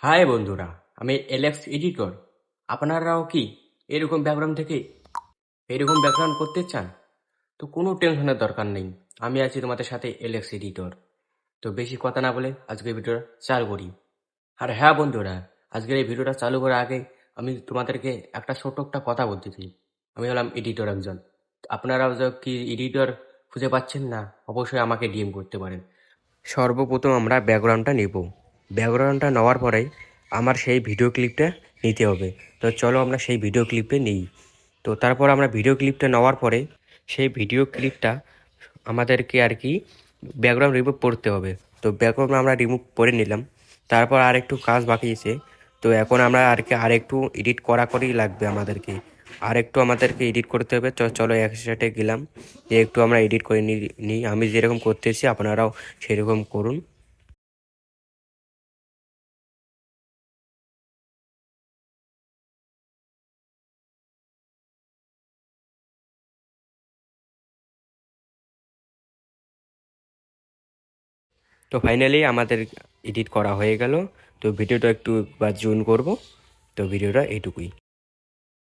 High বন্ধুরা, আমি Alex editor. আপনারাও কি এরকম ব্যাকগ্রাউন্ড থেকে এরকম ব্যাকগ্রাউন্ড করতে চান? তো কোনো টেনশনের দরকার নেই। আমি আছি তোমাদের সাথে, এলেক্স এডিটর। তো বেশি কথা না বলে আজকের ভিডিওটা চালু করি। আর হ্যাঁ বন্ধুরা, আজকের এই ভিডিওটা চালু করার আগে আমি তোমাদেরকে একটা ছোট্ট একটা কথা বলতে চাই। আমি হলাম এডিটর একজন। আপনারাও কি এডিটর খুঁজে পাচ্ছেন না, অবশ্যই আমাকে ডিএম করতে পারেন। সর্বপ্রথম আমরা ব্যাকগ্রাউন্ডটা নেব। ব্যাকগ্রাউন্ডটা নেওয়ার পরে আমার সেই ভিডিও ক্লিপটা নিতে হবে। তো চলো আমরা সেই ভিডিও ক্লিপটা নিই। তো তারপর আমরা ভিডিও ক্লিপটা নেওয়ার পরে সেই ভিডিও ক্লিপটা আমাদেরকে আর কি ব্যাকগ্রাউন্ড রিমুভ করতে হবে। তো ব্যাকগ্রাউন্ড আমরা রিমুভ করে নিলাম। তারপর আর একটু কাজ বাকি আছে। তো এখন আমরা আরেকটু এডিট করাই লাগবে আমাদেরকে। আমাদেরকে এডিট করতে হবে। চলো একসাথে গেলাম যে একটু আমরা এডিট করে নিই। আমি যেরকম করতেছি আপনারাও সেরকম করুন। তো ফাইনালি আমাদের এডিট করা হয়ে গেল। তো ভিডিওটা একটু জুম করব। তো ভিডিওটা এইটুকুই।